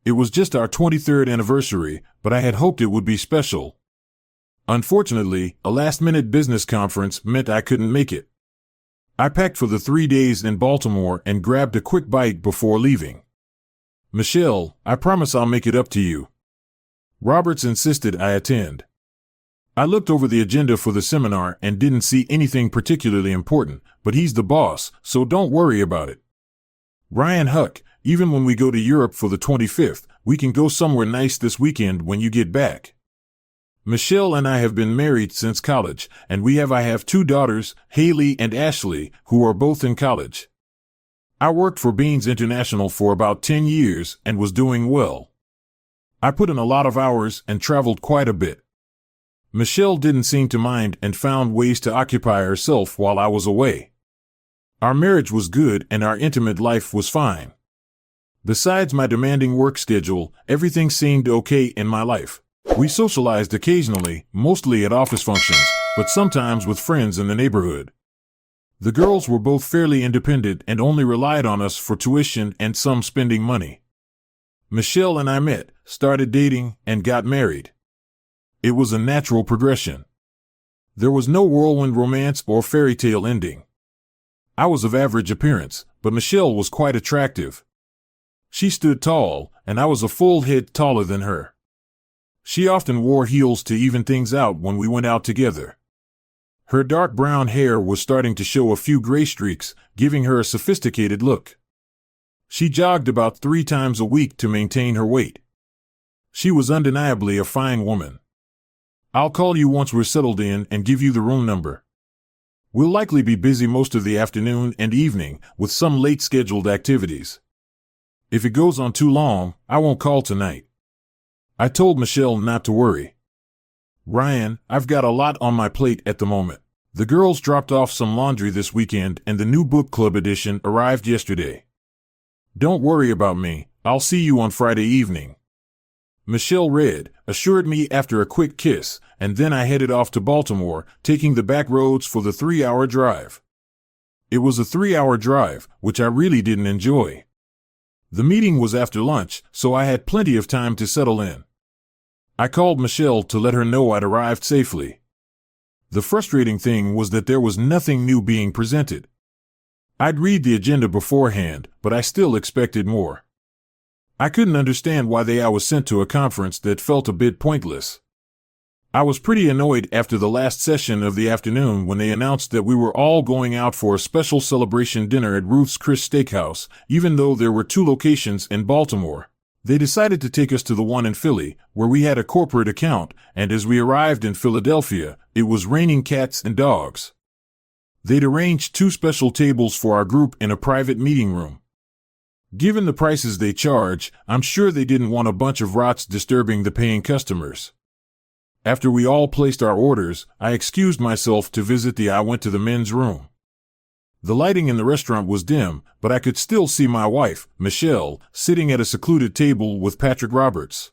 It was just our 23rd anniversary, but I had hoped it would be special. Unfortunately, a last-minute business conference meant I couldn't make it. I packed for the 3 days in Baltimore and grabbed a quick bite before leaving. Michelle, I promise I'll make it up to you. Roberts insisted I attend. I looked over the agenda for the seminar and didn't see anything particularly important, but he's the boss, so don't worry about it. Ryan Huck, even when we go to Europe for the 25th, we can go somewhere nice this weekend when you get back. Michelle and I have been married since college, and I have 2 daughters, Haley and Ashley, who are both in college. I worked for Beans International for about 10 years and was doing well. I put in a lot of hours and traveled quite a bit. Michelle didn't seem to mind and found ways to occupy herself while I was away. Our marriage was good and our intimate life was fine. Besides my demanding work schedule, everything seemed okay in my life. We socialized occasionally, mostly at office functions, but sometimes with friends in the neighborhood. The girls were both fairly independent and only relied on us for tuition and some spending money. Michelle and I met, started dating, and got married. It was a natural progression. There was no whirlwind romance or fairy tale ending. I was of average appearance, but Michelle was quite attractive. She stood tall, and I was a full head taller than her. She often wore heels to even things out when we went out together. Her dark brown hair was starting to show a few gray streaks, giving her a sophisticated look. She jogged about 3 times a week to maintain her weight. She was undeniably a fine woman. I'll call you once we're settled in and give you the room number. We'll likely be busy most of the afternoon and evening, with some late scheduled activities. If it goes on too long, I won't call tonight. I told Michelle not to worry. Ryan, I've got a lot on my plate at the moment. The girls dropped off some laundry this weekend and the new book club edition arrived yesterday. Don't worry about me, I'll see you on Friday evening. Michelle read, assured me after a quick kiss, and then I headed off to Baltimore, taking the back roads for the 3-hour drive. It was a 3-hour drive, which I really didn't enjoy. The meeting was after lunch, so I had plenty of time to settle in. I called Michelle to let her know I'd arrived safely. The frustrating thing was that there was nothing new being presented. I'd read the agenda beforehand, but I still expected more. I couldn't understand why I was sent to a conference that felt a bit pointless. I was pretty annoyed after the last session of the afternoon when they announced that we were all going out for a special celebration dinner at Ruth's Chris Steakhouse, even though there were 2 locations in Baltimore. They decided to take us to the one in Philly, where we had a corporate account, and as we arrived in Philadelphia, it was raining cats and dogs. They'd arranged 2 special tables for our group in a private meeting room. Given the prices they charge, I'm sure they didn't want a bunch of rots disturbing the paying customers. After we all placed our orders, I excused myself to visit I went to the men's room. The lighting in the restaurant was dim, but I could still see my wife, Michelle, sitting at a secluded table with Patrick Roberts.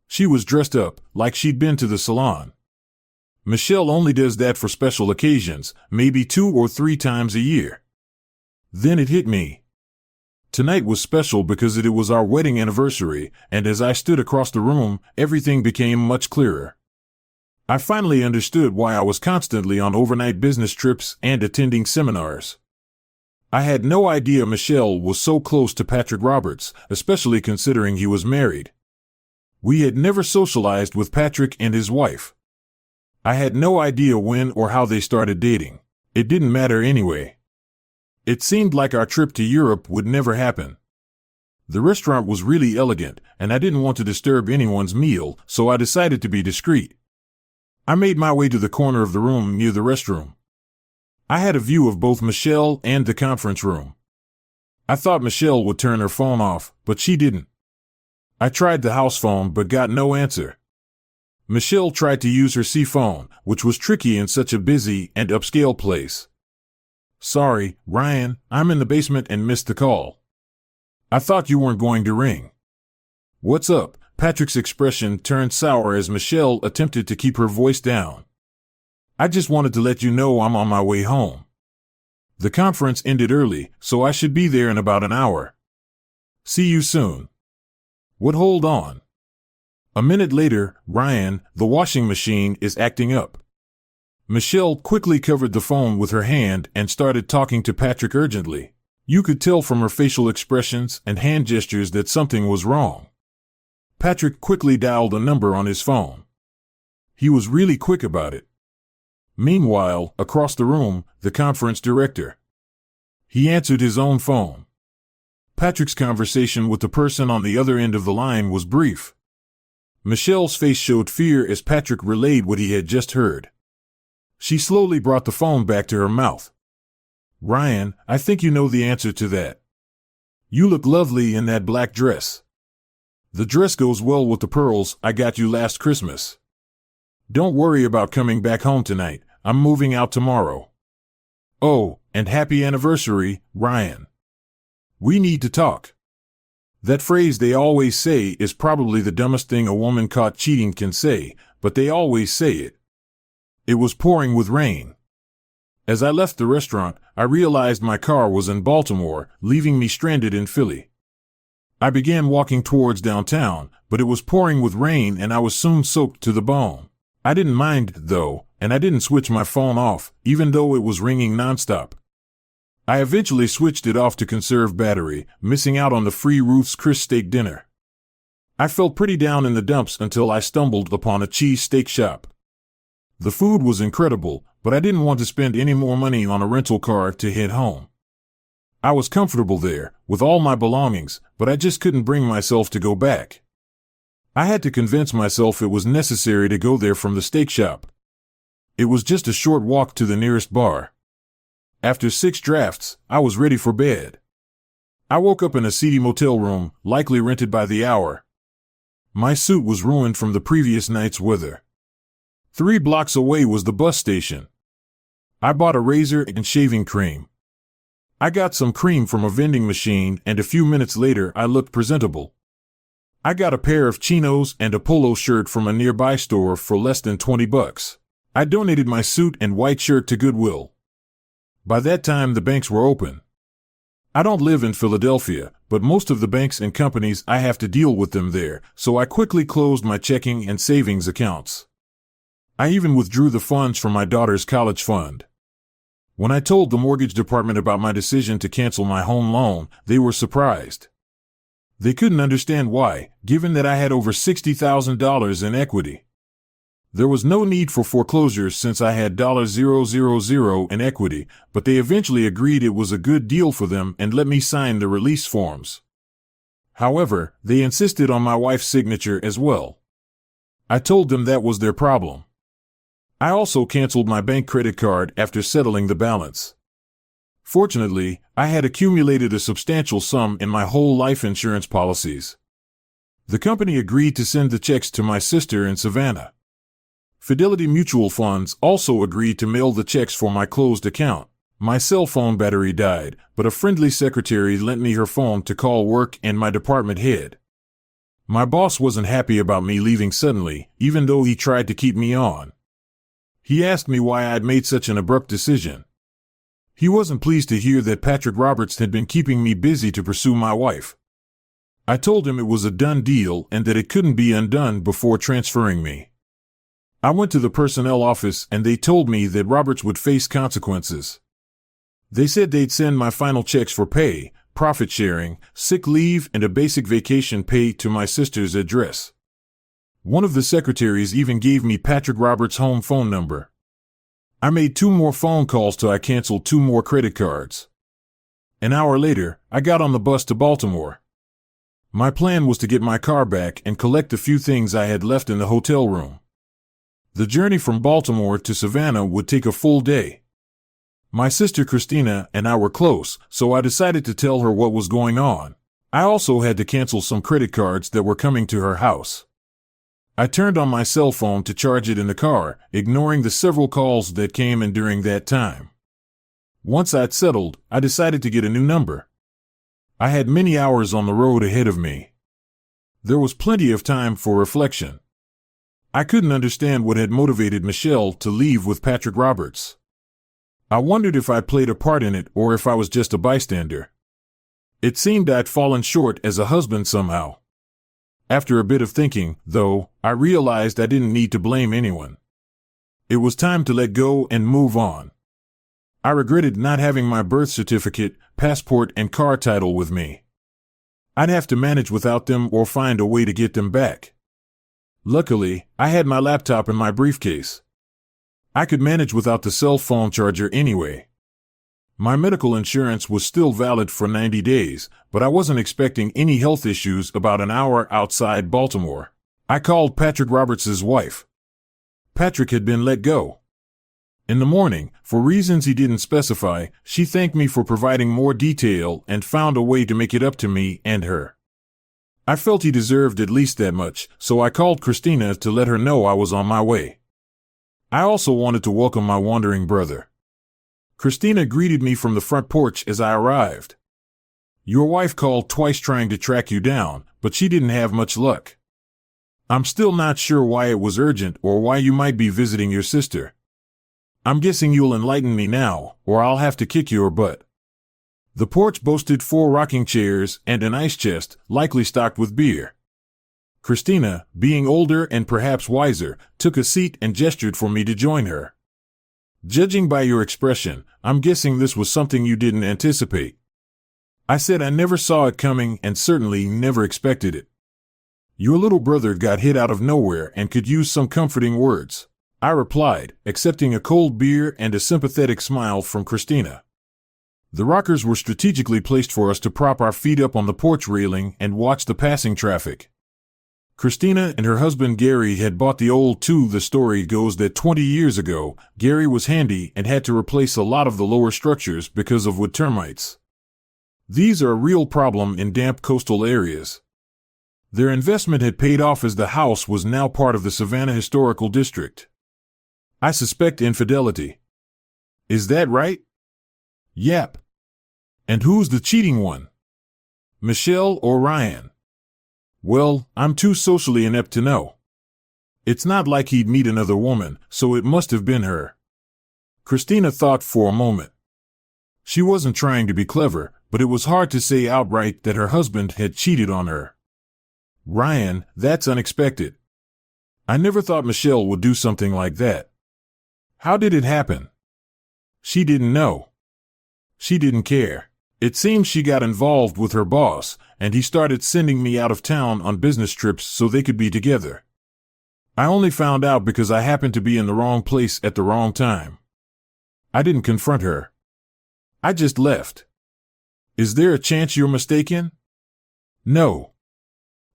She was dressed up, like she'd been to the salon. Michelle only does that for special occasions, maybe 2 or 3 times a year. Then it hit me. Tonight was special because it was our wedding anniversary, and as I stood across the room, everything became much clearer. I finally understood why I was constantly on overnight business trips and attending seminars. I had no idea Michelle was so close to Patrick Roberts, especially considering he was married. We had never socialized with Patrick and his wife. I had no idea when or how they started dating. It didn't matter anyway. It seemed like our trip to Europe would never happen. The restaurant was really elegant, and I didn't want to disturb anyone's meal, so I decided to be discreet. I made my way to the corner of the room near the restroom. I had a view of both Michelle and the conference room. I thought Michelle would turn her phone off, but she didn't. I tried the house phone but got no answer. Michelle tried to use her C phone, which was tricky in such a busy and upscale place. Sorry, Ryan, I'm in the basement and missed the call. I thought you weren't going to ring. What's up? Patrick's expression turned sour as Michelle attempted to keep her voice down. I just wanted to let you know I'm on my way home. The conference ended early, so I should be there in about an hour. See you soon. What hold on? A minute later, Ryan, the washing machine, is acting up. Michelle quickly covered the phone with her hand and started talking to Patrick urgently. You could tell from her facial expressions and hand gestures that something was wrong. Patrick quickly dialed a number on his phone. He was really quick about it. Meanwhile, across the room, the conference director. He answered his own phone. Patrick's conversation with the person on the other end of the line was brief. Michelle's face showed fear as Patrick relayed what he had just heard. She slowly brought the phone back to her mouth. Ryan, I think you know the answer to that. You look lovely in that black dress. The dress goes well with the pearls I got you last Christmas. Don't worry about coming back home tonight. I'm moving out tomorrow. Oh, and happy anniversary, Ryan. We need to talk. That phrase they always say is probably the dumbest thing a woman caught cheating can say, but they always say it. It was pouring with rain. As I left the restaurant, I realized my car was in Baltimore, leaving me stranded in Philly. I began walking towards downtown, but it was pouring with rain and I was soon soaked to the bone. I didn't mind, though, and I didn't switch my phone off, even though it was ringing nonstop. I eventually switched it off to conserve battery, missing out on the free Ruth's Chris steak dinner. I felt pretty down in the dumps until I stumbled upon a cheese steak shop. The food was incredible, but I didn't want to spend any more money on a rental car to head home. I was comfortable there, with all my belongings, but I just couldn't bring myself to go back. I had to convince myself it was necessary to go there from the steak shop. It was just a short walk to the nearest bar. After 6 drafts, I was ready for bed. I woke up in a seedy motel room, likely rented by the hour. My suit was ruined from the previous night's weather. 3 blocks away was the bus station. I bought a razor and shaving cream. I got some cream from a vending machine and a few minutes later I looked presentable. I got a pair of chinos and a polo shirt from a nearby store for less than $20. I donated my suit and white shirt to Goodwill. By that time the banks were open. I don't live in Philadelphia, but most of the banks and companies I have to deal with them there, so I quickly closed my checking and savings accounts. I even withdrew the funds from my daughter's college fund. When I told the mortgage department about my decision to cancel my home loan, they were surprised. They couldn't understand why, given that I had over $60,000 in equity. There was no need for foreclosure since I had $0.000 in equity, but they eventually agreed it was a good deal for them and let me sign the release forms. However, they insisted on my wife's signature as well. I told them that was their problem. I also canceled my bank credit card after settling the balance. Fortunately, I had accumulated a substantial sum in my whole life insurance policies. The company agreed to send the checks to my sister in Savannah. Fidelity Mutual Funds also agreed to mail the checks for my closed account. My cell phone battery died, but a friendly secretary lent me her phone to call work and my department head. My boss wasn't happy about me leaving suddenly, even though he tried to keep me on. He asked me why I'd made such an abrupt decision. He wasn't pleased to hear that Patrick Roberts had been keeping me busy to pursue my wife. I told him it was a done deal and that it couldn't be undone before transferring me. I went to the personnel office and they told me that Roberts would face consequences. They said they'd send my final checks for pay, profit sharing, sick leave, and a basic vacation pay to my sister's address. One of the secretaries even gave me Patrick Roberts' home phone number. I made 2 more phone calls till I canceled 2 more credit cards. An hour later, I got on the bus to Baltimore. My plan was to get my car back and collect a few things I had left in the hotel room. The journey from Baltimore to Savannah would take a full day. My sister Christina and I were close, so I decided to tell her what was going on. I also had to cancel some credit cards that were coming to her house. I turned on my cell phone to charge it in the car, ignoring the several calls that came in during that time. Once I'd settled, I decided to get a new number. I had many hours on the road ahead of me. There was plenty of time for reflection. I couldn't understand what had motivated Michelle to leave with Patrick Roberts. I wondered if I played a part in it or if I was just a bystander. It seemed I'd fallen short as a husband somehow. After a bit of thinking, though, I realized I didn't need to blame anyone. It was time to let go and move on. I regretted not having my birth certificate, passport, and car title with me. I'd have to manage without them or find a way to get them back. Luckily, I had my laptop in my briefcase. I could manage without the cell phone charger anyway. My medical insurance was still valid for 90 days, but I wasn't expecting any health issues about an hour outside Baltimore. I called Patrick Roberts' wife. Patrick had been let go. In the morning, for reasons he didn't specify, she thanked me for providing more detail and found a way to make it up to me and her. I felt he deserved at least that much, so I called Christina to let her know I was on my way. I also wanted to welcome my wandering brother. Christina greeted me from the front porch as I arrived. Your wife called twice trying to track you down, but she didn't have much luck. I'm still not sure why it was urgent or why you might be visiting your sister. I'm guessing you'll enlighten me now, or I'll have to kick your butt. The porch boasted 4 rocking chairs and an ice chest, likely stocked with beer. Christina, being older and perhaps wiser, took a seat and gestured for me to join her. Judging by your expression, I'm guessing this was something you didn't anticipate. I said I never saw it coming and certainly never expected it. Your little brother got hit out of nowhere and could use some comforting words, I replied, accepting a cold beer and a sympathetic smile from Christina. The rockers were strategically placed for us to prop our feet up on the porch railing and watch the passing traffic. Christina and her husband Gary had bought the old two. The story goes that 20 years ago, Gary was handy and had to replace a lot of the lower structures because of wood termites. These are a real problem in damp coastal areas. Their investment had paid off as the house was now part of the Savannah Historical District. I suspect infidelity. Is that right? Yep. And who's the cheating one? Michelle or Ryan? Well, I'm too socially inept to know. It's not like he'd meet another woman, so it must have been her. Christina thought for a moment. She wasn't trying to be clever, but it was hard to say outright that her husband had cheated on her. Ryan, that's unexpected. I never thought Michelle would do something like that. How did it happen? She didn't know. She didn't care. It seems she got involved with her boss, and he started sending me out of town on business trips so they could be together. I only found out because I happened to be in the wrong place at the wrong time. I didn't confront her. I just left. Is there a chance you're mistaken? No.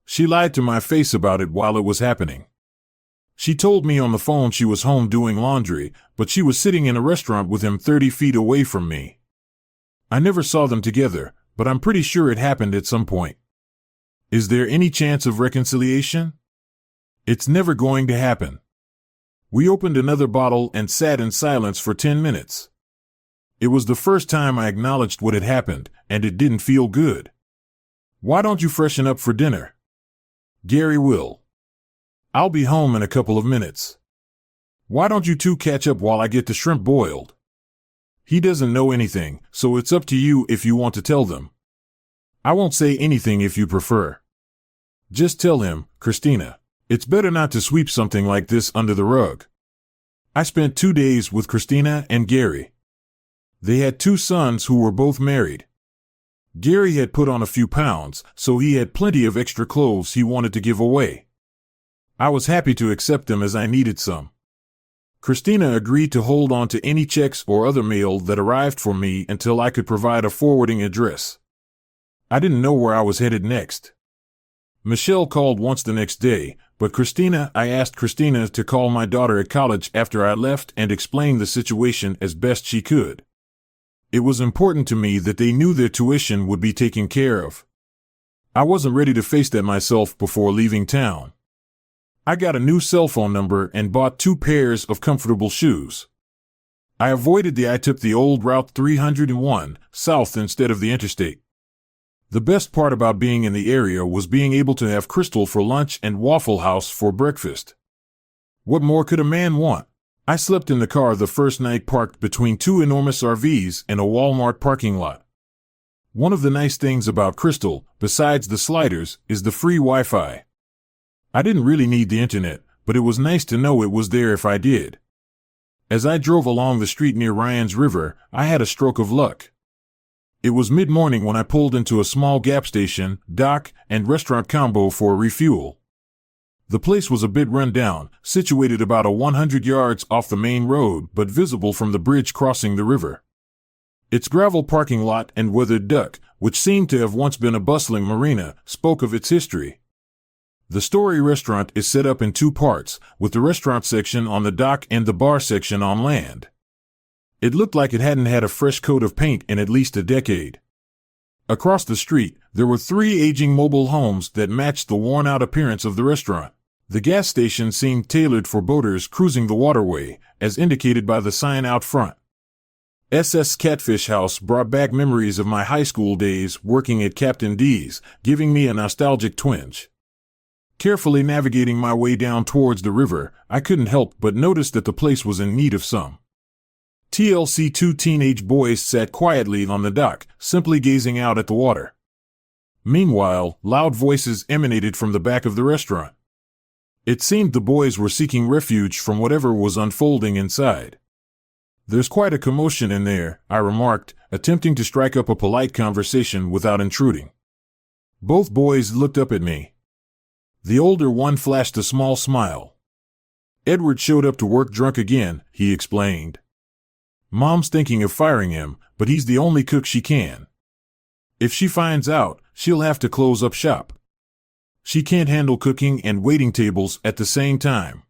She lied to my face about it while it was happening. She told me on the phone she was home doing laundry, but she was sitting in a restaurant with him 30 feet away from me. I never saw them together, but I'm pretty sure it happened at some point. Is there any chance of reconciliation? It's never going to happen. We opened another bottle and sat in silence for 10 minutes. It was the first time I acknowledged what had happened, and it didn't feel good. Why don't you freshen up for dinner? Gary will. I'll be home in a couple of minutes. Why don't you two catch up while I get the shrimp boiled? He doesn't know anything, so it's up to you if you want to tell them. I won't say anything if you prefer. Just tell him, Christina. It's better not to sweep something like this under the rug. I spent 2 days with Christina and Gary. They had 2 sons who were both married. Gary had put on a few pounds, so he had plenty of extra clothes he wanted to give away. I was happy to accept them as I needed some. Christina agreed to hold on to any checks or other mail that arrived for me until I could provide a forwarding address. I didn't know where I was headed next. Michelle called once the next day, but I asked Christina to call my daughter at college after I left and explain the situation as best she could. It was important to me that they knew their tuition would be taken care of. I wasn't ready to face that myself before leaving town. I got a new cell phone number and bought 2 pairs of comfortable shoes. I took the old Route 301 south instead of the interstate. The best part about being in the area was being able to have Crystal for lunch and Waffle House for breakfast. What more could a man want? I slept in the car the first night parked between 2 enormous RVs in a Walmart parking lot. One of the nice things about Crystal, besides the sliders, is the free Wi-Fi. I didn't really need the internet, but it was nice to know it was there if I did. As I drove along the street near Ryan's River, I had a stroke of luck. It was mid-morning when I pulled into a small gas station, dock, and restaurant combo for a refuel. The place was a bit run down, situated about 100 yards off the main road but visible from the bridge crossing the river. Its gravel parking lot and weathered dock, which seemed to have once been a bustling marina, spoke of its history. The Story restaurant is set up in two parts, with the restaurant section on the dock and the bar section on land. It looked like it hadn't had a fresh coat of paint in at least a decade. Across the street, there were 3 aging mobile homes that matched the worn-out appearance of the restaurant. The gas station seemed tailored for boaters cruising the waterway, as indicated by the sign out front. SS Catfish House brought back memories of my high school days working at Captain D's, giving me a nostalgic twinge. Carefully navigating my way down towards the river, I couldn't help but notice that the place was in need of some TLC. 2 teenage boys sat quietly on the dock, simply gazing out at the water. Meanwhile, loud voices emanated from the back of the restaurant. It seemed the boys were seeking refuge from whatever was unfolding inside. "There's quite a commotion in there," I remarked, attempting to strike up a polite conversation without intruding. Both boys looked up at me. The older one flashed a small smile. "Edward showed up to work drunk again," he explained. "Mom's thinking of firing him, but he's the only cook she can. If she finds out, she'll have to close up shop. She can't handle cooking and waiting tables at the same time.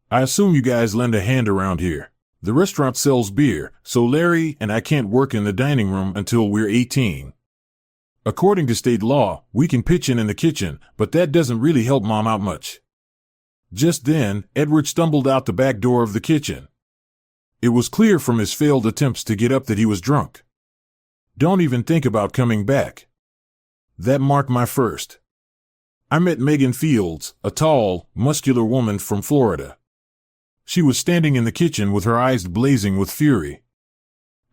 I assume you guys lend a hand around here. The restaurant sells beer, so Larry and I can't work in the dining room until we're 18. According to state law, we can pitch in the kitchen, but that doesn't really help Mom out much." Just then, Edward stumbled out the back door of the kitchen. It was clear from his failed attempts to get up that he was drunk. "Don't even think about coming back." That marked my first. I met Megan Fields, a tall, muscular woman from Florida. She was standing in the kitchen with her eyes blazing with fury.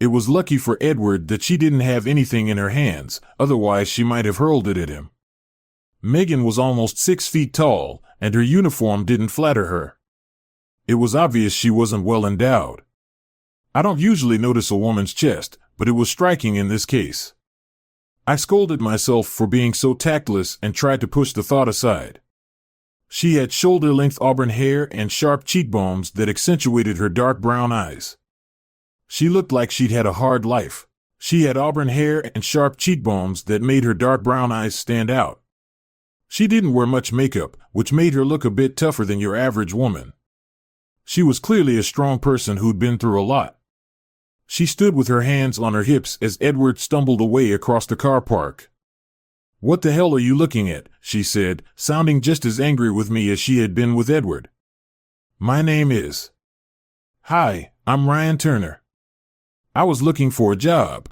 It was lucky for Edward that she didn't have anything in her hands, otherwise she might have hurled it at him. Megan was almost 6 feet tall, and her uniform didn't flatter her. It was obvious she wasn't well endowed. I don't usually notice a woman's chest, but it was striking in this case. I scolded myself for being so tactless and tried to push the thought aside. She had shoulder-length auburn hair and sharp cheekbones that accentuated her dark brown eyes. She looked like she'd had a hard life. She had auburn hair and sharp cheekbones that made her dark brown eyes stand out. She didn't wear much makeup, which made her look a bit tougher than your average woman. She was clearly a strong person who'd been through a lot. She stood with her hands on her hips as Edward stumbled away across the car park. "What the hell are you looking at?" she said, sounding just as angry with me as she had been with Edward. "My name is..." "Hi, I'm Ryan Turner. I was looking for a job."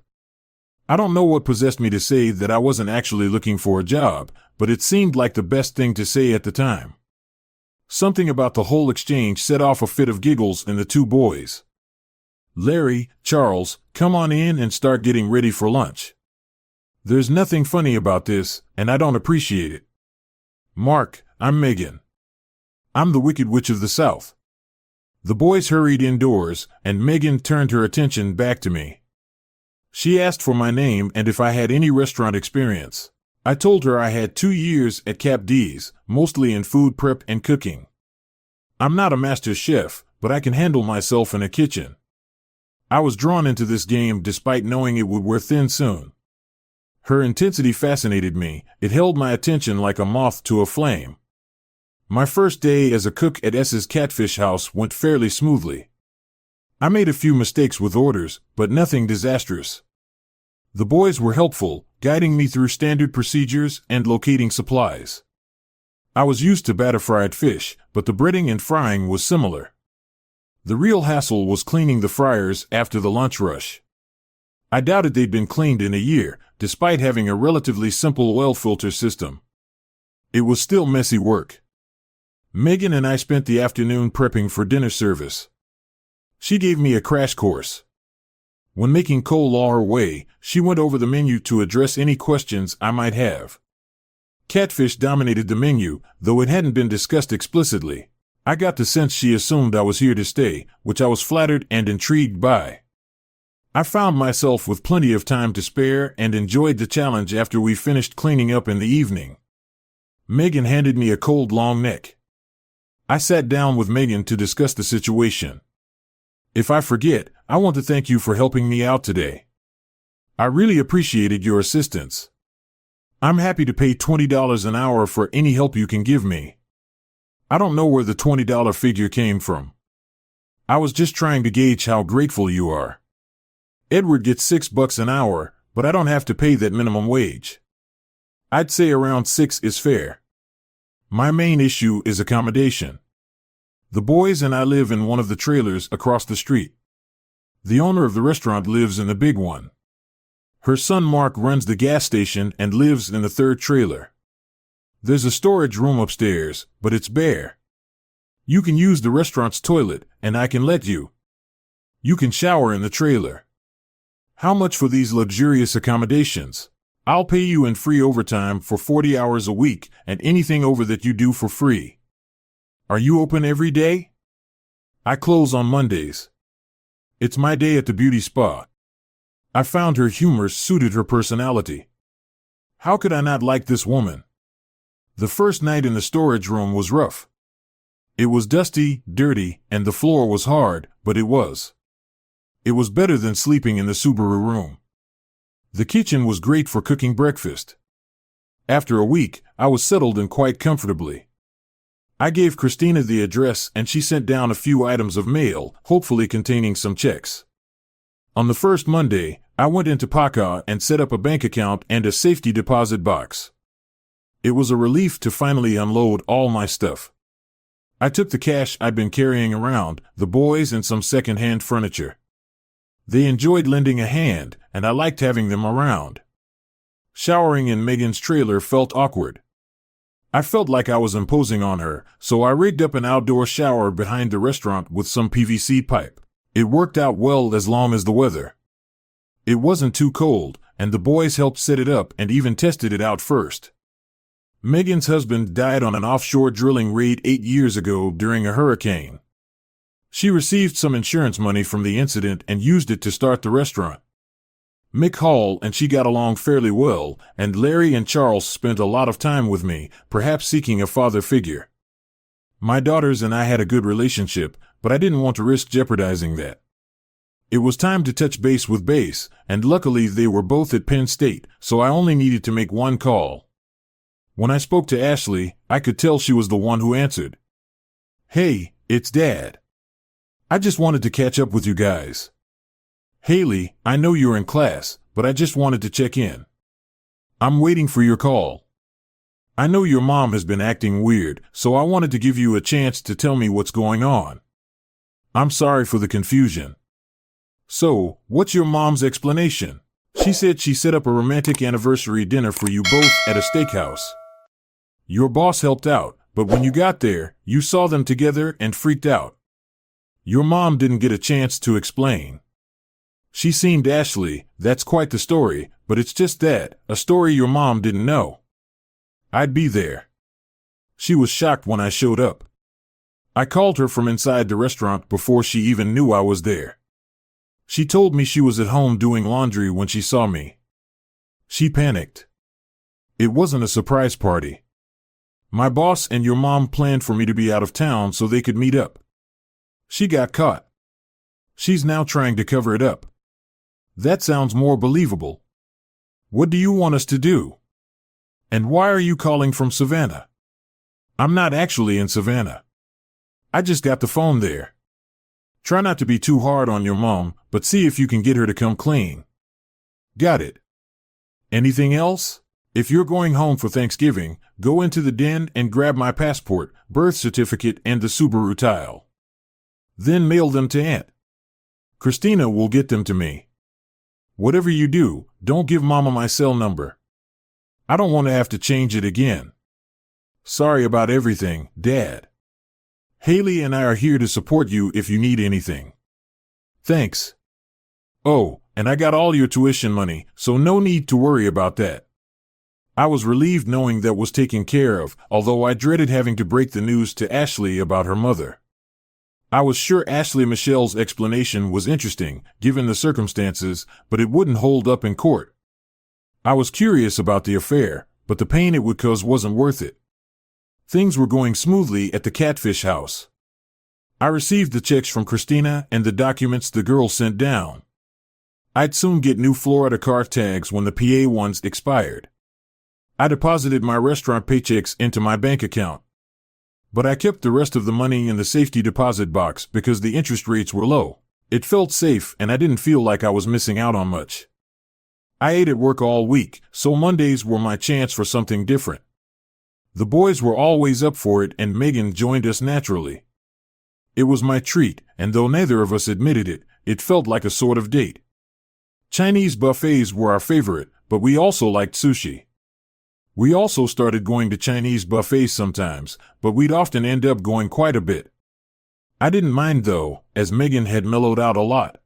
I don't know what possessed me to say that I wasn't actually looking for a job, but it seemed like the best thing to say at the time. Something about the whole exchange set off a fit of giggles in the two boys. "Larry, Charles, come on in and start getting ready for lunch. There's nothing funny about this, and I don't appreciate it. Mark, I'm Megan. I'm the Wicked Witch of the South." The boys hurried indoors, and Megan turned her attention back to me. She asked for my name and if I had any restaurant experience. I told her I had 2 years at Cap D's, mostly in food prep and cooking. "I'm not a master chef, but I can handle myself in a kitchen." I was drawn into this game despite knowing it would wear thin soon. Her intensity fascinated me. It held my attention like a moth to a flame. My first day as a cook at S's Catfish House went fairly smoothly. I made a few mistakes with orders, but nothing disastrous. The boys were helpful, guiding me through standard procedures and locating supplies. I was used to batter-fried fish, but the breading and frying was similar. The real hassle was cleaning the fryers after the lunch rush. I doubted they'd been cleaned in a year, despite having a relatively simple oil filter system. It was still messy work. Megan and I spent the afternoon prepping for dinner service. She gave me a crash course. When making coleslaw her way, she went over the menu to address any questions I might have. Catfish dominated the menu, though it hadn't been discussed explicitly. I got the sense she assumed I was here to stay, which I was flattered and intrigued by. I found myself with plenty of time to spare and enjoyed the challenge after we finished cleaning up in the evening. Megan handed me a cold long neck. I sat down with Megan to discuss the situation. If I forget, I want to thank you for helping me out today. I really appreciated your assistance. I'm happy to pay $20 an hour for any help you can give me. I don't know where the $20 figure came from. I was just trying to gauge how grateful you are. Edward gets $6 an hour, but I don't have to pay that minimum wage. I'd say around 6 is fair. My main issue is accommodation. The boys and I live in one of the trailers across the street. The owner of the restaurant lives in the big one. Her son Mark runs the gas station and lives in the third trailer. There's a storage room upstairs, but it's bare. You can use the restaurant's toilet, and I can let you. You can shower in the trailer. How much for these luxurious accommodations? I'll pay you in free overtime for 40 hours a week and anything over that you do for free. Are you open every day? I close on Mondays. It's my day at the beauty spa. I found her humor suited her personality. How could I not like this woman? The first night in the storage room was rough. It was dusty, dirty, and the floor was hard, but it was. It was better than sleeping in the Subaru room. The kitchen was great for cooking breakfast. After a week, I was settled in quite comfortably. I gave Christina the address and she sent down a few items of mail, hopefully containing some checks. On the first Monday, I went into Paca and set up a bank account and a safety deposit box. It was a relief to finally unload all my stuff. I took the cash I'd been carrying around, the boys and some second-hand furniture. They enjoyed lending a hand, and I liked having them around. Showering in Megan's trailer felt awkward. I felt like I was imposing on her, so I rigged up an outdoor shower behind the restaurant with some PVC pipe. It worked out well as long as the weather. It wasn't too cold, and the boys helped set it up and even tested it out first. Megan's husband died on an offshore drilling raid 8 years ago during a hurricane. She received some insurance money from the incident and used it to start the restaurant. Mick Hall and she got along fairly well, and Larry and Charles spent a lot of time with me, perhaps seeking a father figure. My daughters and I had a good relationship, but I didn't want to risk jeopardizing that. It was time to touch base with Base, and luckily they were both at Penn State, so I only needed to make one call. When I spoke to Ashley, I could tell she was the one who answered. "Hey, it's Dad. I just wanted to catch up with you guys. Haley, I know you're in class, but I just wanted to check in. I'm waiting for your call. I know your mom has been acting weird, so I wanted to give you a chance to tell me what's going on. I'm sorry for the confusion. So, what's your mom's explanation? She said she set up a romantic anniversary dinner for you both at a steakhouse. Your boss helped out, but when you got there, you saw them together and freaked out. Your mom didn't get a chance to explain. She seemed Ashley, that's quite the story, but it's just that, a story your mom didn't know. I'd be there. She was shocked when I showed up. I called her from inside the restaurant before she even knew I was there. She told me she was at home doing laundry when she saw me. She panicked. It wasn't a surprise party. My boss and your mom planned for me to be out of town so they could meet up. She got caught. She's now trying to cover it up. That sounds more believable. What do you want us to do? And why are you calling from Savannah? I'm not actually in Savannah. I just got the phone there. Try not to be too hard on your mom, but see if you can get her to come clean. Got it. Anything else? If you're going home for Thanksgiving, go into the den and grab my passport, birth certificate, and the Subaru tile. Then mail them to Aunt. Christina will get them to me. Whatever you do, don't give Mama my cell number. I don't want to have to change it again. Sorry about everything, Dad. Haley and I are here to support you if you need anything. Thanks. Oh, and I got all your tuition money, so no need to worry about that. I was relieved knowing that was taken care of, although I dreaded having to break the news to Ashley about her mother. I was sure Ashley Michelle's explanation was interesting, given the circumstances, but it wouldn't hold up in court. I was curious about the affair, but the pain it would cause wasn't worth it. Things were going smoothly at the Catfish house. I received the checks from Christina and the documents the girl sent down. I'd soon get new Florida car tags when the PA ones expired. I deposited my restaurant paychecks into my bank account. But I kept the rest of the money in the safety deposit box because the interest rates were low. It felt safe and I didn't feel like I was missing out on much. I ate at work all week, so Mondays were my chance for something different. The boys were always up for it and Megan joined us naturally. It was my treat, and though neither of us admitted it, it felt like a sort of date. Chinese buffets were our favorite, but we also liked sushi. We also started going to Chinese buffets sometimes, but we'd often end up going quite a bit. I didn't mind though, as Megan had mellowed out a lot.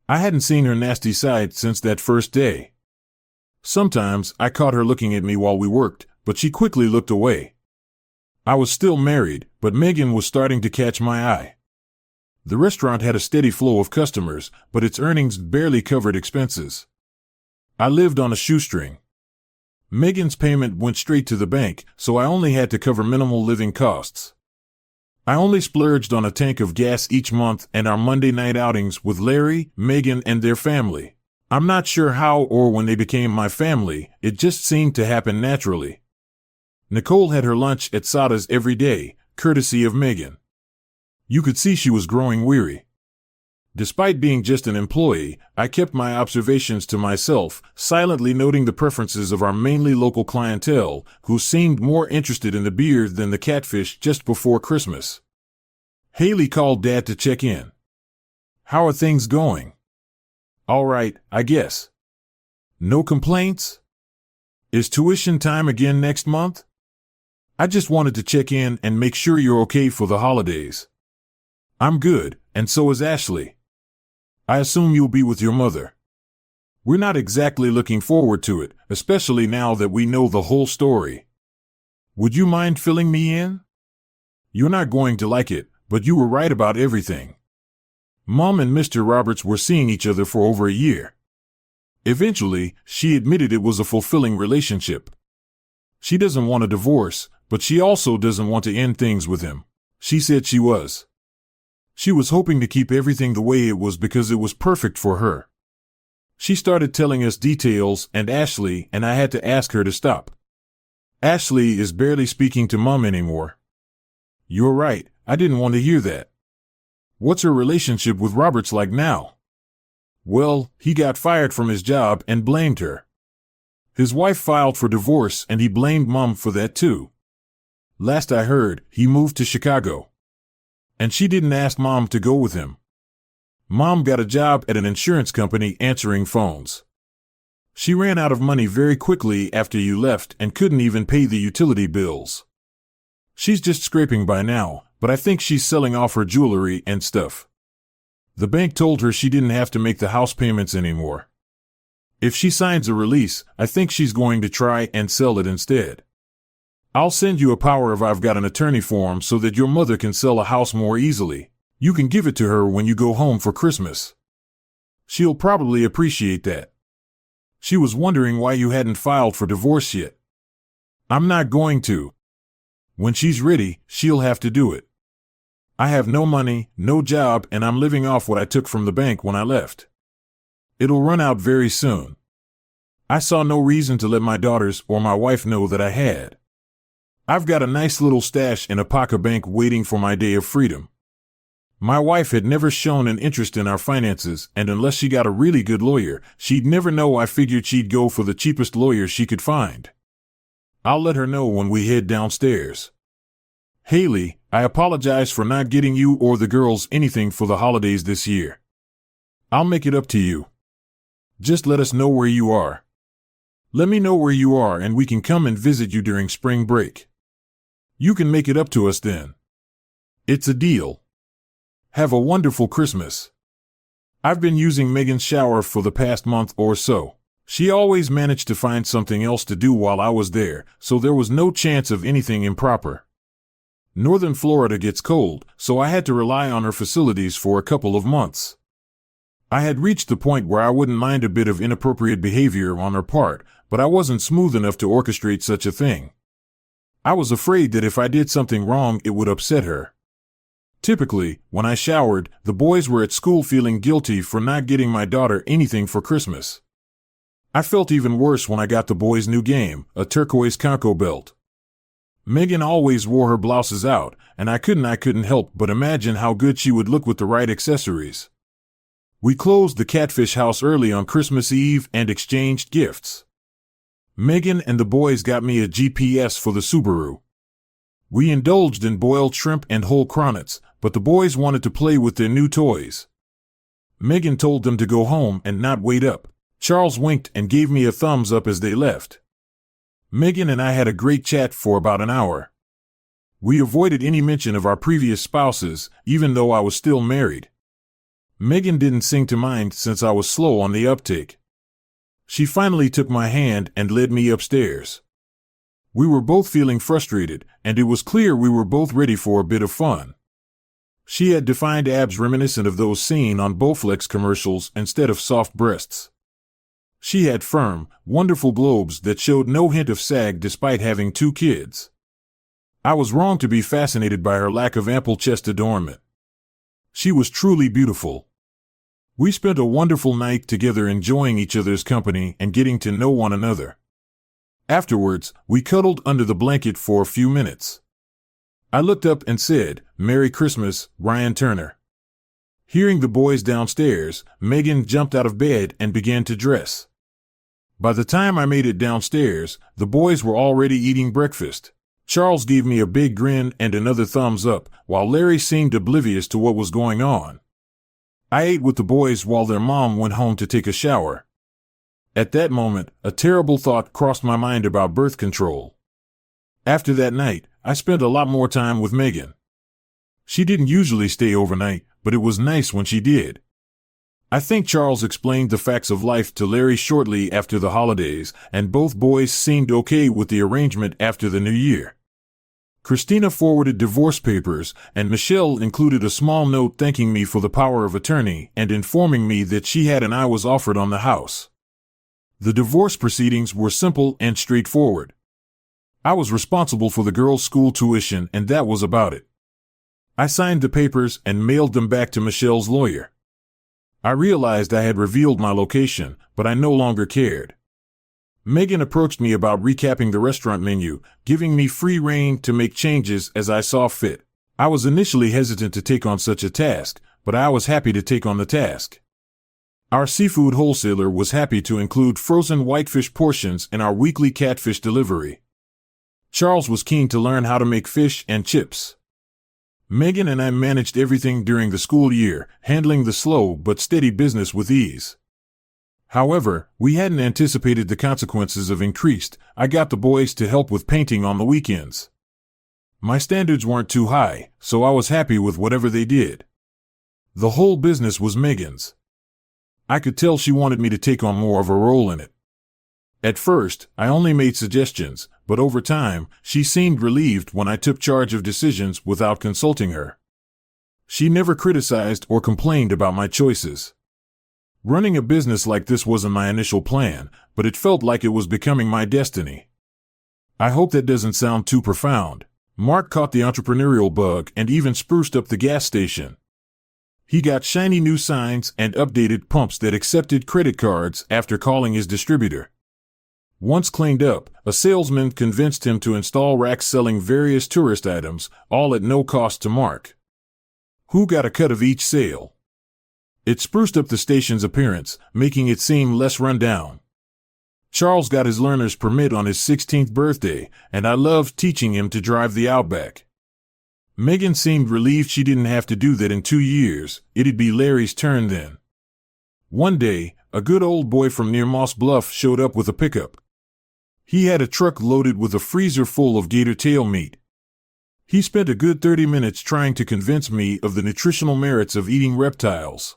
I hadn't seen her nasty side since that first day. Sometimes I caught her looking at me while we worked, but she quickly looked away. I was still married, but Megan was starting to catch my eye. The restaurant had a steady flow of customers, but its earnings barely covered expenses. I lived on a shoestring. Megan's payment went straight to the bank, so I only had to cover minimal living costs. I only splurged on a tank of gas each month and our Monday night outings with Larry, Megan, and their family. I'm not sure how or when they became my family, it just seemed to happen naturally. Nicole had her lunch at Sada's every day, courtesy of Megan. You could see she was growing weary. Despite being just an employee, I kept my observations to myself, silently noting the preferences of our mainly local clientele, who seemed more interested in the beer than the catfish just before Christmas. Haley called Dad to check in. "How are things going?" "All right, I guess." "No complaints?" "Is tuition time again next month?" "I just wanted to check in and make sure you're okay for the holidays." "I'm good, and so is Ashley." "I assume you'll be with your mother." "We're not exactly looking forward to it, especially now that we know the whole story." "Would you mind filling me in?" "You're not going to like it, but you were right about everything. Mom and Mr. Roberts were seeing each other for over a year. Eventually, she admitted it was a fulfilling relationship. She doesn't want a divorce, but she also doesn't want to end things with him. She said she was. She was hoping to keep everything the way it was because it was perfect for her. She started telling us details and Ashley and I had to ask her to stop. Ashley is barely speaking to Mom anymore. You're right, I didn't want to hear that. What's her relationship with Roberts like now? Well, he got fired from his job and blamed her. His wife filed for divorce and he blamed Mom for that too. Last I heard, he moved to Chicago. And she didn't ask Mom to go with him. Mom got a job at an insurance company answering phones. She ran out of money very quickly after you left and couldn't even pay the utility bills. She's just scraping by now, but I think she's selling off her jewelry and stuff. The bank told her she didn't have to make the house payments anymore. If she signs a release, I think she's going to try and sell it instead. I'll send you a power of I've got an attorney form so that your mother can sell a house more easily. You can give it to her when you go home for Christmas. She'll probably appreciate that. She was wondering why you hadn't filed for divorce yet. I'm not going to. When she's ready, she'll have to do it. I have no money, no job, and I'm living off what I took from the bank when I left. It'll run out very soon. I saw no reason to let my daughters or my wife know that I had. I've got a nice little stash in a pocket bank waiting for my day of freedom. My wife had never shown an interest in our finances, and unless she got a really good lawyer, she'd never know I figured she'd go for the cheapest lawyer she could find. I'll let her know when we head downstairs. Haley, I apologize for not getting you or the girls anything for the holidays this year. I'll make it up to you. Just let us know where you are. Let me know where you are and we can come and visit you during spring break. You can make it up to us then. It's a deal. Have a wonderful Christmas. I've been using Megan's shower for the past month or so. She always managed to find something else to do while I was there, so there was no chance of anything improper. Northern Florida gets cold, so I had to rely on her facilities for a couple of months. I had reached the point where I wouldn't mind a bit of inappropriate behavior on her part, but I wasn't smooth enough to orchestrate such a thing. I was afraid that if I did something wrong, it would upset her. Typically, when I showered, the boys were at school feeling guilty for not getting my daughter anything for Christmas. I felt even worse when I got the boys' new game, a turquoise Conco belt. Megan always wore her blouses out, and I couldn't help but imagine how good she would look with the right accessories. We closed the Catfish house early on Christmas Eve and exchanged gifts. Megan and the boys got me a GPS for the Subaru. We indulged in boiled shrimp and whole cronets, but the boys wanted to play with their new toys. Megan told them to go home and not wait up. Charles winked and gave me a thumbs up as they left. Megan and I had a great chat for about an hour. We avoided any mention of our previous spouses, even though I was still married. Megan didn't seem to mind since I was slow on the uptake. She finally took my hand and led me upstairs. We were both feeling frustrated, and it was clear we were both ready for a bit of fun. She had defined abs reminiscent of those seen on Bowflex commercials instead of soft breasts. She had firm, wonderful globes that showed no hint of sag despite having 2 kids. I was wrong to be fascinated by her lack of ample chest adornment. She was truly beautiful. We spent a wonderful night together enjoying each other's company and getting to know one another. Afterwards, we cuddled under the blanket for a few minutes. I looked up and said, "Merry Christmas, Ryan Turner." Hearing the boys downstairs, Megan jumped out of bed and began to dress. By the time I made it downstairs, the boys were already eating breakfast. Charles gave me a big grin and another thumbs up, while Larry seemed oblivious to what was going on. I ate with the boys while their mom went home to take a shower. At that moment, a terrible thought crossed my mind about birth control. After that night, I spent a lot more time with Megan. She didn't usually stay overnight, but it was nice when she did. I think Charles explained the facts of life to Larry shortly after the holidays, and both boys seemed okay with the arrangement after the new year. Christina forwarded divorce papers, and Michelle included a small note thanking me for the power of attorney and informing me that she had and I was offered on the house. The divorce proceedings were simple and straightforward. I was responsible for the girls' school tuition, and that was about it. I signed the papers and mailed them back to Michelle's lawyer. I realized I had revealed my location, but I no longer cared. Megan approached me about recapping the restaurant menu, giving me free rein to make changes as I saw fit. I was initially hesitant to take on such a task, but I was happy to take on the task. Our seafood wholesaler was happy to include frozen whitefish portions in our weekly catfish delivery. Charles was keen to learn how to make fish and chips. Megan and I managed everything during the school year, handling the slow but steady business with ease. However, we hadn't anticipated the consequences of increased. I got the boys to help with painting on the weekends. My standards weren't too high, so I was happy with whatever they did. The whole business was Megan's. I could tell she wanted me to take on more of a role in it. At first, I only made suggestions, but over time, she seemed relieved when I took charge of decisions without consulting her. She never criticized or complained about my choices. Running a business like this wasn't my initial plan, but it felt like it was becoming my destiny. I hope that doesn't sound too profound. Mark caught the entrepreneurial bug and even spruced up the gas station. He got shiny new signs and updated pumps that accepted credit cards after calling his distributor. Once cleaned up, a salesman convinced him to install racks selling various tourist items, all at no cost to Mark, who got a cut of each sale. It spruced up the station's appearance, making it seem less run down. Charles got his learner's permit on his 16th birthday, and I loved teaching him to drive the Outback. Megan seemed relieved she didn't have to do that in 2 years. It'd be Larry's turn then. One day, a good old boy from near Moss Bluff showed up with a pickup. He had a truck loaded with a freezer full of gator tail meat. He spent a good 30 minutes trying to convince me of the nutritional merits of eating reptiles.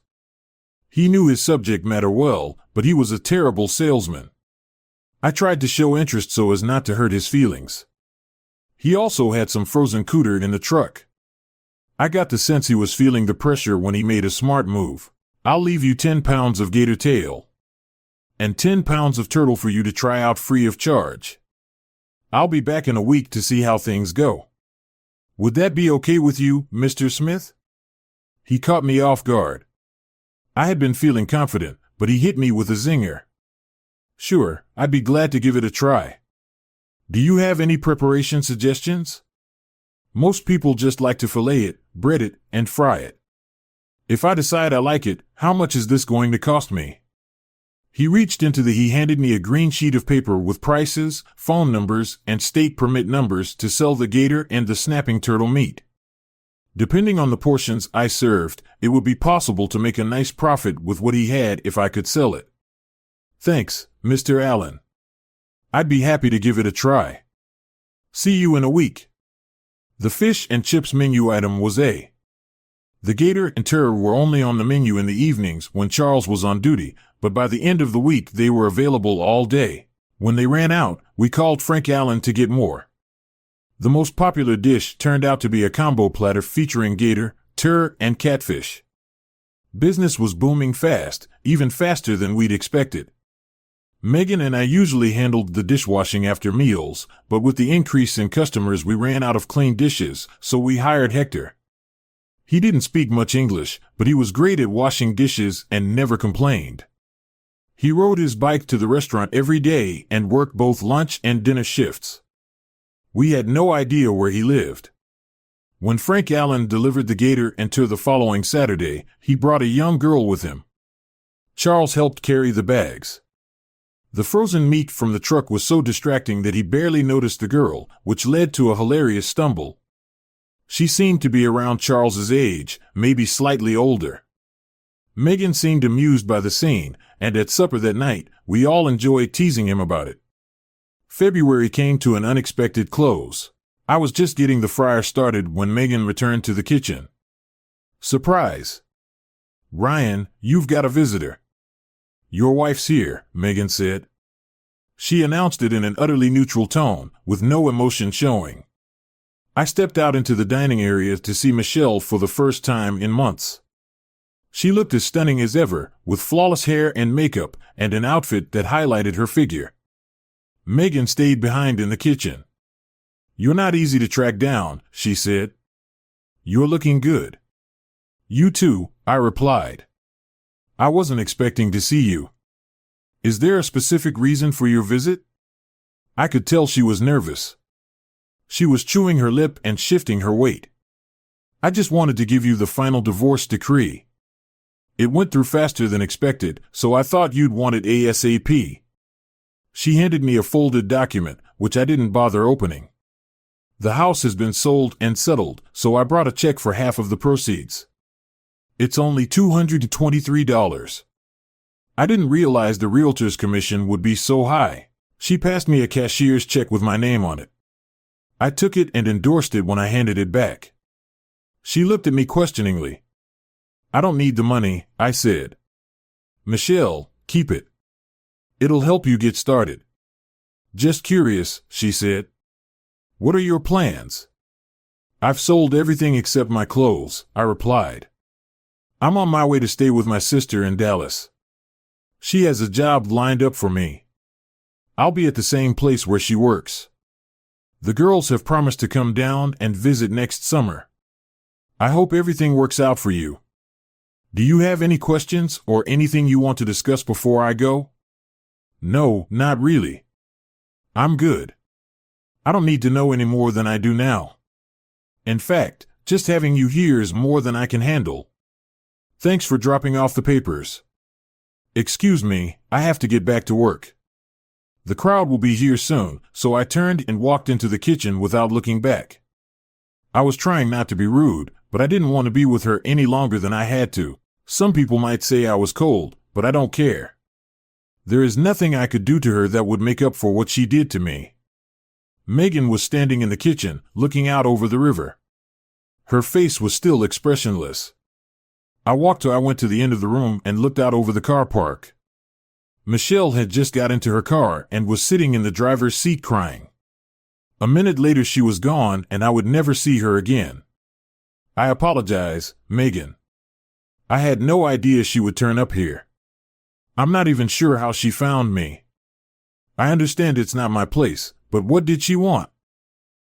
He knew his subject matter well, but he was a terrible salesman. I tried to show interest so as not to hurt his feelings. He also had some frozen cooter in the truck. I got the sense he was feeling the pressure when he made a smart move. I'll leave you 10 pounds of gator tail. And 10 pounds of turtle for you to try out free of charge. I'll be back in a week to see how things go. Would that be okay with you, Mr. Smith? He caught me off guard. I had been feeling confident, but he hit me with a zinger. Sure, I'd be glad to give it a try. Do you have any preparation suggestions? Most people just like to fillet it, bread it, and fry it. If I decide I like it, how much is this going to cost me? He handed me a green sheet of paper with prices, phone numbers, and state permit numbers to sell the gator and the snapping turtle meat. Depending on the portions I served, it would be possible to make a nice profit with what he had if I could sell it. Thanks, Mr. Allen. I'd be happy to give it a try. See you in a week. The fish and chips menu item was A. The gator and turtle were only on the menu in the evenings when Charles was on duty, but by the end of the week they were available all day. When they ran out, we called Frank Allen to get more. The most popular dish turned out to be a combo platter featuring gator, turtle, and catfish. Business was booming fast, even faster than we'd expected. Megan and I usually handled the dishwashing after meals, but with the increase in customers we ran out of clean dishes, so we hired Hector. He didn't speak much English, but he was great at washing dishes and never complained. He rode his bike to the restaurant every day and worked both lunch and dinner shifts. We had no idea where he lived. When Frank Allen delivered the gator and turtle the following Saturday, he brought a young girl with him. Charles helped carry the bags. The frozen meat from the truck was so distracting that he barely noticed the girl, which led to a hilarious stumble. She seemed to be around Charles's age, maybe slightly older. Megan seemed amused by the scene, and at supper that night, we all enjoyed teasing him about it. February came to an unexpected close. I was just getting the fryer started when Megan returned to the kitchen. Surprise! Ryan, you've got a visitor. Your wife's here, Megan said. She announced it in an utterly neutral tone, with no emotion showing. I stepped out into the dining area to see Michelle for the first time in months. She looked as stunning as ever, with flawless hair and makeup, and an outfit that highlighted her figure. Megan stayed behind in the kitchen. You're not easy to track down, she said. You're looking good. You too, I replied. I wasn't expecting to see you. Is there a specific reason for your visit? I could tell she was nervous. She was chewing her lip and shifting her weight. I just wanted to give you the final divorce decree. It went through faster than expected, so I thought you'd want it ASAP. She handed me a folded document, which I didn't bother opening. The house has been sold and settled, so I brought a check for half of the proceeds. It's only $223. I didn't realize the realtor's commission would be so high. She passed me a cashier's check with my name on it. I took it and endorsed it when I handed it back. She looked at me questioningly. I don't need the money, I said. Michelle, keep it. It'll help you get started. Just curious, she said. What are your plans? I've sold everything except my clothes, I replied. I'm on my way to stay with my sister in Dallas. She has a job lined up for me. I'll be at the same place where she works. The girls have promised to come down and visit next summer. I hope everything works out for you. Do you have any questions or anything you want to discuss before I go? No, not really. I'm good. I don't need to know any more than I do now. In fact, just having you here is more than I can handle. Thanks for dropping off the papers. Excuse me, I have to get back to work. The crowd will be here soon, so I turned and walked into the kitchen without looking back. I was trying not to be rude, but I didn't want to be with her any longer than I had to. Some people might say I was cold, but I don't care. There is nothing I could do to her that would make up for what she did to me. Megan was standing in the kitchen, looking out over the river. Her face was still expressionless. I went to the end of the room and looked out over the car park. Michelle had just got into her car and was sitting in the driver's seat crying. A minute later she was gone and I would never see her again. I apologize, Megan. I had no idea she would turn up here. I'm not even sure how she found me. I understand it's not my place, but what did she want?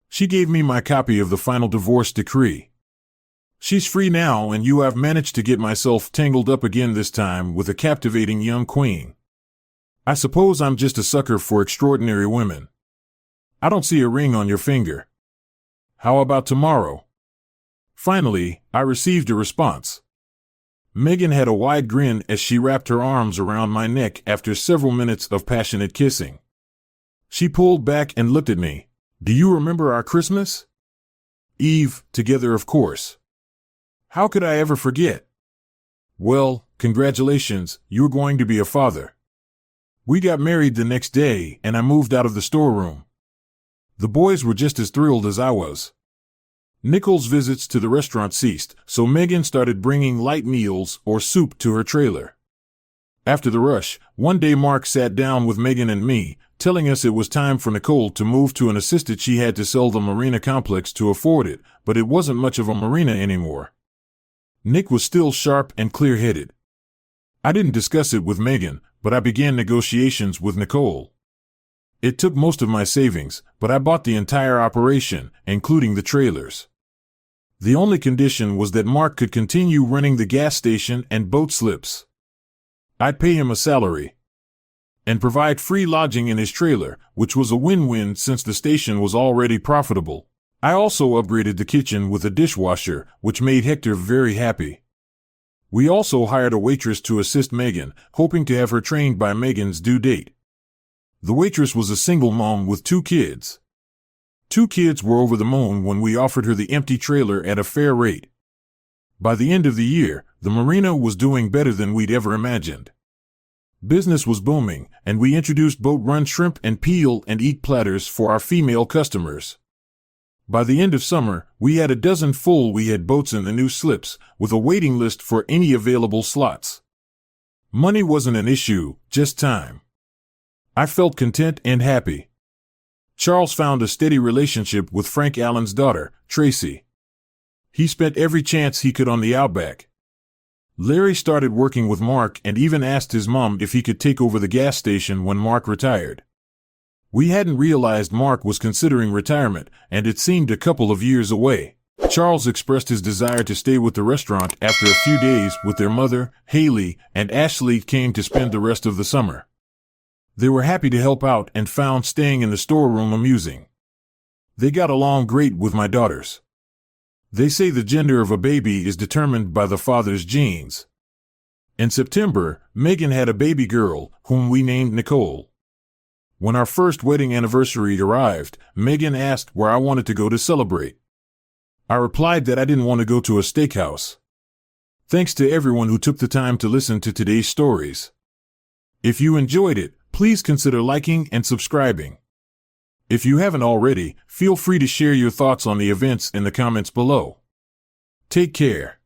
She gave me my copy of the final divorce decree. She's free now and you have managed to get myself tangled up again, this time with a captivating young queen. I suppose I'm just a sucker for extraordinary women. I don't see a ring on your finger. How about tomorrow? Finally, I received a response. Megan had a wide grin as she wrapped her arms around my neck after several minutes of passionate kissing. She pulled back and looked at me. Do you remember our Christmas Eve together, of course? How could I ever forget? Well, congratulations, you're going to be a father. We got married the next day and I moved out of the storeroom. The boys were just as thrilled as I was. Nicole's visits to the restaurant ceased, so Megan started bringing light meals or soup to her trailer. After the rush, one day Mark sat down with Megan and me, telling us it was time for Nicole to move to an estate she had to sell the marina complex to afford it, but it wasn't much of a marina anymore. Nick was still sharp and clear-headed. I didn't discuss it with Megan, but I began negotiations with Nicole. It took most of my savings, but I bought the entire operation, including the trailers. The only condition was that Mark could continue running the gas station and boat slips. I'd pay him a salary and provide free lodging in his trailer, which was a win-win since the station was already profitable. I also upgraded the kitchen with a dishwasher, which made Hector very happy. We also hired a waitress to assist Megan, hoping to have her trained by Megan's due date. The waitress was a single mom with 2 kids. 2 kids were over the moon when we offered her the empty trailer at a fair rate. By the end of the year, the marina was doing better than we'd ever imagined. Business was booming, and we introduced boat-run shrimp and peel and eat platters for our female customers. By the end of summer, we had a dozen full. We had boats in the new slips, with a waiting list for any available slots. Money wasn't an issue, just time. I felt content and happy. Charles found a steady relationship with Frank Allen's daughter, Tracy. He spent every chance he could on the outback. Larry started working with Mark and even asked his mom if he could take over the gas station when Mark retired. We hadn't realized Mark was considering retirement, and it seemed a couple of years away. Charles expressed his desire to stay with the restaurant after a few days with their mother, Haley, and Ashley came to spend the rest of the summer. They were happy to help out and found staying in the storeroom amusing. They got along great with my daughters. They say the gender of a baby is determined by the father's genes. In September, Megan had a baby girl, whom we named Nicole. When our first wedding anniversary arrived, Megan asked where I wanted to go to celebrate. I replied that I didn't want to go to a steakhouse. Thanks to everyone who took the time to listen to today's stories. If you enjoyed it, please consider liking and subscribing. If you haven't already, feel free to share your thoughts on the events in the comments below. Take care.